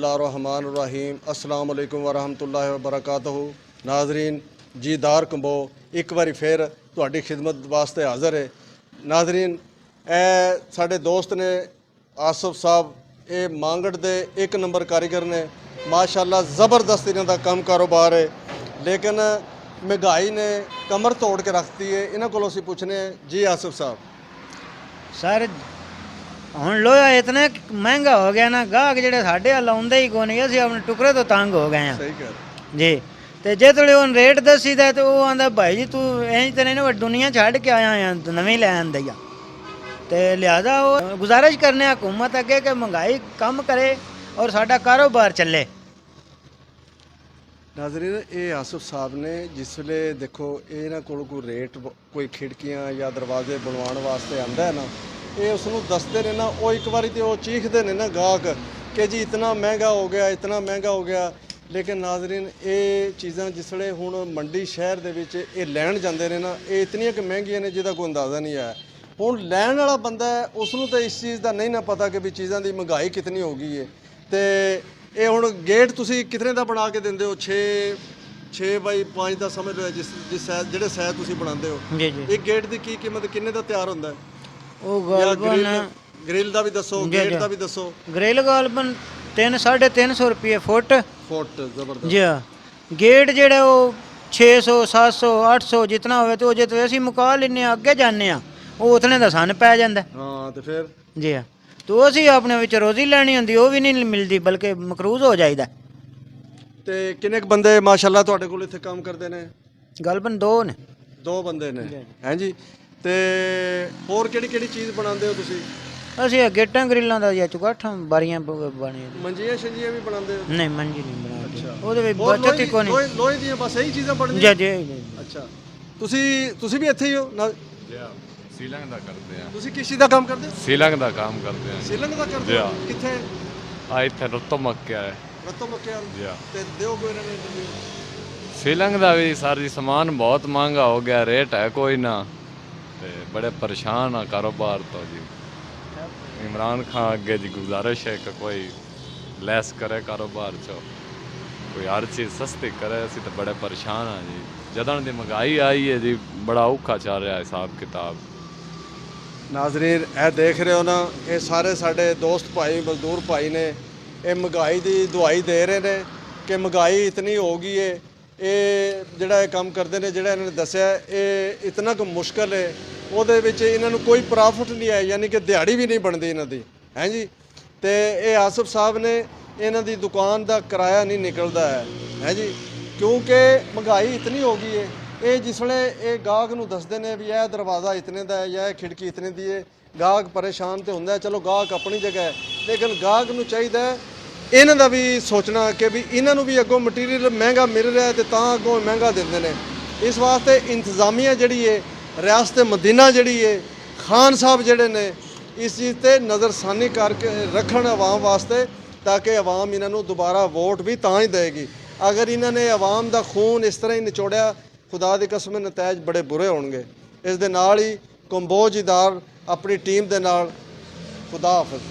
बिस्मिल्लाहिर्रहमानिर्रहीम अस्सलाम वालेकुम वरहमतुल्लाहि वबरकातुहू। नाजरीन जीदार कंबो एक बार फिर तुहाडी खिदमत वास्ते हाज़र है। नाजरीन ए साडे दोस्त ने आसफ साहब, ये मांगड़ दे एक नंबर कारीगर ने, माशाअल्लाह ज़बरदस्त इन्हां दा काम कारोबार है, लेकिन महंगाई ने कमर तोड़ के रखती है। इन्हां कोलों असीं पुछने जी आसफ साहब सर ਹੁਣ ਲੋਹਾ इतना महंगा हो गया ना, गाहक ਜਿਹੜੇ ਸਾਡੇ ਹਲ ਆਉਂਦੇ ਹੀ ਕੋਈ ਨਹੀਂ, ਅਸੀਂ ਆਪਣੇ ਟੁਕੜੇ ਤੋਂ ਤੰਗ ਹੋ ਗਏ ਆ। सही कर ਜੀ ਤੇ ਜੇ ਥੋੜੇ ਉਹ ਰੇਟ ਦੱਸੀਦਾ ਤੇ ਉਹ ਆਂਦਾ ਭਾਈ ਜੀ ਤੂੰ ਐਂ ਤੇ ਨਹੀਂ ਦੁਨੀਆ ਛੱਡ ਕੇ ਆਇਆ ਆ, ਨਵੀਂ ਲੈ ਆਂਦਾ ਆ। ਤੇ ਲਿਹਾਜ਼ਾ ਉਹ ਗੁਜ਼ਾਰਿਸ਼ ਕਰਨੇ ਆ ਹਕੂਮਤ ਅੱਗੇ ਕਿ ਮਹਿੰਗਾਈ कम करे और ਸਾਡਾ ਕਾਰੋਬਾਰ ਚੱਲੇ। नाजरीन ये आसफ साहब ने जिसले देखो इन्होंने कोई रेट कोई खिड़कियां या दरवाजे बनवाने वास्ते आंदा है ना, ये उसनों दसते ने ना, वो एक बारी तो वो चीखते ने ना गाहक कि जी इतना महंगा हो गया, इतना महंगा हो गया। लेकिन नाजरीन ये चीज़ां जिसले हुण मंडी शहर दे विच ये लैण जांदे ने ना, ये इतनियां कि महंगियां ने जिहदा कोई अंदाज़ा नहीं है। हुण लैण वाला बंदा है उसनों तो इस चीज़ का नहीं ना पता कि भी चीज़ां की महंगाई कितनी हो गई है। तो ये हुण गेट तुसीं कितने दा बना के दिंदे हो? 6 बाई 5 ਦਾ ਸਮਝ ਲਓ, ਜਿਸ ਸਾਈਜ਼ ਜਿਹੜੇ ਸਾਈਜ਼ ਤੁਸੀਂ ਬਣਾਉਂਦੇ ਹੋ। ਜੀ ਜੀ ਇੱਕ ਗੇਟ ਦੀ ਕੀ ਕੀਮਤ ਕਿੰਨੇ ਦਾ ਤਿਆਰ ਹੁੰਦਾ ਹੈ? ਉਹ ਗਾਲਬਨ ਗ੍ਰਿਲ ਦਾ ਵੀ ਦੱਸੋ, ਗੇਟ ਦਾ ਵੀ ਦੱਸੋ। ਗ੍ਰਿਲ ਗਾਲਬਨ 300-350 ਰੁਪਏ ਫੁੱਟ। ਜ਼ਬਰਦਸਤ ਜੀ ਹਾਂ, ਗੇਟ ਜਿਹੜਾ ਉਹ 600 700 800 ਜਿਤਨਾ ਹੋਵੇ, ਤੇ ਉਹ ਜੇ ਅਸੀਂ ਮੁਕਾ ਲੈਂਦੇ ਹਾਂ ਅੱਗੇ ਜਾਂਦੇ ਹਾਂ, ਉਹ ਉਤਨੇ ਦਾ ਸਾਨੂੰ ਪੈ ਜਾਂਦਾ। ਹਾਂ ਤੇ ਫਿਰ ਜੀ ਹਾਂ, तो ਅਸੀਂ ਆਪਣੇ ਵਿੱਚ ਰੋਜ਼ੀ ਲੈਣੀ ਹੁੰਦੀ, ਉਹ ਵੀ ਨਹੀਂ ਮਿਲਦੀ, ਬਲਕਿ ਮਕਰੂਜ਼ ਹੋ ਜਾਈਦਾ। ਤੇ ਕਿੰਨੇ ਕੁ ਬੰਦੇ ਮਾਸ਼ਾਅੱਲਾ ਤੁਹਾਡੇ ਕੋਲ ਇੱਥੇ ਕੰਮ ਕਰਦੇ ਨੇ? ਗਲਬਨ 2 ਨੇ। 2 ਬੰਦੇ ਨੇ ਹੈ ਜੀ। ਤੇ ਹੋਰ ਕਿਹੜੀ ਕਿਹੜੀ ਚੀਜ਼ ਬਣਾਉਂਦੇ ਹੋ ਤੁਸੀਂ? ਅਸੀਂ ਗੇਟਾਂ ਗ੍ਰਿਲਾਂ ਦਾ ਜਾਂ ਚੁਗਾਠਾਂ ਬਾਰੀਆਂ ਬਣੀਆਂ। ਮੰਜੀਆਂ ਸ਼ੰਜੀਆਂ ਵੀ ਬਣਾਉਂਦੇ ਹੋ? ਨਹੀਂ, ਮੰਜੀ ਨਹੀਂ ਬਣਾਉਂਦੇ, ਉਹਦੇ ਵਿੱਚ ਬਚਤ ਹੀ ਕੋਈ ਨਹੀਂ। ਲੋਹੇ ਦੀਆਂ ਬਸ ਇਹੀ ਚੀਜ਼ਾਂ ਬਣਦੀਆਂ? ਜੀ ਜੀ। ਅੱਛਾ, ਤੁਸੀਂ ਵੀ ਇੱਥੇ ਹੀ ਹੋ ਨਾ? ਜੀ ਸੀਲਿੰਗ ਦਾ ਕਰਦੇ ਆ। ਤੁਸੀਂ ਕਿਸ ਚੀਜ਼ ਦਾ ਕੰਮ ਕਰਦੇ ਹੋ? ਸੀਲਿੰਗ ਦਾ ਕੰਮ ਕਰਦੇ ਆ। ਸੀਲਿੰਗ ਦਾ ਕਰਦੇ ਹੋ? ਕਿੱਥੇ? ਆ ਇੱਥੇ ਰਤੋ ਮੱਕਿਆ ਹੈ। ਰਤੋ ਮੱਕਿਆ ਜੀ ਤੇ ਦਿਓ ਕੋਈ ਇਹਨਾਂ ਨੇ ਇੰਟਰਵਿਊ। ਸੀਲਿੰਗ ਦਾ ਵੀ ਸਰ ਜੀ ਸਮਾਨ ਬਹੁਤ ਮਹਿੰਗਾ ਹੋ ਗਿਆ, ਰੇਟ ਹੈ ਕੋਈ ਨਾ, ਤੇ ਬੜੇ ਪਰੇਸ਼ਾਨ ਆ ਕਾਰੋਬਾਰ ਤੋਂ ਜੀ। ਇਮਰਾਨ ਖਾਨ ਅੱਗੇ ਜੀ ਗੁਜ਼ਾਰਿਸ਼ ਹੈ ਕਿ ਕੋਈ ਲੈਸ ਕਰੇ ਕਾਰੋਬਾਰ 'ਚ, ਕੋਈ ਹਰ ਚੀਜ਼ ਸਸਤੀ ਕਰੇ। ਅਸੀਂ ਤਾਂ ਬੜੇ ਪਰੇਸ਼ਾਨ ਆ ਜੀ, ਜਦੋਂ ਦੀ ਮਹਿੰਗਾਈ ਆਈ ਹੈ ਜੀ, ਬੜਾ ਔਖਾ ਚੱਲ ਰਿਹਾ ਹਿਸਾਬ ਕਿਤਾਬ। ਨਾਜ਼ਰੀਨ ਇਹ ਦੇਖ ਰਹੇ ਹੋ ਨਾ, ਇਹ ਸਾਰੇ ਸਾਡੇ ਦੋਸਤ ਭਾਈ ਮਜ਼ਦੂਰ ਭਾਈ ਨੇ, ਇਹ ਮਹਿੰਗਾਈ ਦੀ ਦੁਹਾਈ ਦੇ ਰਹੇ ਨੇ ਕਿ ਮਹਿੰਗਾਈ ਇਤਨੀ ਹੋ ਗਈ ਹੈ। ਇਹ ਜਿਹੜਾ ਇਹ ਕੰਮ ਕਰਦੇ ਨੇ, ਜਿਹੜਾ ਇਹਨਾਂ ਨੇ ਦੱਸਿਆ, ਇਹ ਇਤਨਾ ਕੁ ਮੁਸ਼ਕਲ ਹੈ, ਉਹਦੇ ਵਿੱਚ ਇਹਨਾਂ ਨੂੰ ਕੋਈ ਪ੍ਰੋਫਿਟ ਨਹੀਂ ਹੈ, ਯਾਨੀ ਕਿ ਦਿਹਾੜੀ ਵੀ ਨਹੀਂ ਬਣਦੀ ਇਹਨਾਂ ਦੀ ਹੈ ਜੀ। ਤੇ ਇਹ ਆਸਫ ਸਾਹਿਬ ਨੇ, ਇਹਨਾਂ ਦੀ ਦੁਕਾਨ ਦਾ ਕਿਰਾਇਆ ਨਹੀਂ ਨਿਕਲਦਾ ਹੈ ਜੀ, ਕਿਉਂਕਿ ਮਹਿੰਗਾਈ ਇਤਨੀ ਹੋ ਗਈ ਹੈ। ਇਹ ਜਿਸਲੇ ਇਹ ਗਾਹਕ ਨੂੰ ਦੱਸਦੇ ਨੇ ਵੀ ਇਹ ਦਰਵਾਜ਼ਾ ਇਤਨੇ ਦਾ ਹੈ ਜਾਂ ਇਹ ਖਿੜਕੀ ਇਤਨੇ ਦੀ ਹੈ, ਗਾਹਕ ਪਰੇਸ਼ਾਨ ਤੇ ਹੁੰਦਾ। ਚਲੋ ਗਾਹਕ ਆਪਣੀ ਜਗ੍ਹਾ ਹੈ, ਲੇਕਿਨ ਗਾਹਕ ਨੂੰ ਚਾਹੀਦਾ ਇਹਨਾਂ ਦਾ ਵੀ ਸੋਚਣਾ ਕਿ ਵੀ ਇਹਨਾਂ ਨੂੰ ਵੀ ਅੱਗੋਂ ਮਟੀਰੀਅਲ ਮਹਿੰਗਾ ਮਿਲ ਰਿਹਾ ਤੇ ਤਾਂ ਅੱਗੋਂ ਮਹਿੰਗਾ ਦਿੰਦੇ ਨੇ। ਇਸ ਵਾਸਤੇ ਇੰਤਜ਼ਾਮੀਆ ਜਿਹੜੀ ਹੈ, ਰਿਆਸਤ ਮਦੀਨਾ ਜਿਹੜੀ ਹੈ, ਖਾਨ ਸਾਹਿਬ ਜਿਹੜੇ ਨੇ, ਇਸ ਚੀਜ਼ ਤੇ ਨਜ਼ਰਸਾਨੀ ਕਰਕੇ ਰੱਖਣ ਆਵਾਮ ਵਾਸਤੇ, ਤਾਂ ਕਿ ਆਵਾਮ ਇਹਨਾਂ ਨੂੰ ਦੁਬਾਰਾ ਵੋਟ ਵੀ ਤਾਂ ਹੀ ਦੇਗੀ। ਅਗਰ ਇਹਨਾਂ ਨੇ ਆਵਾਮ ਦਾ ਖੂਨ ਇਸ ਤਰ੍ਹਾਂ ਹੀ ਨਿਚੋੜਿਆ, खुदा दी कसम नतैज बड़े बुरे होणगे। इस दे नाल ही कंबोज इदार अपनी टीम दे नाल खुदा हाफिज़।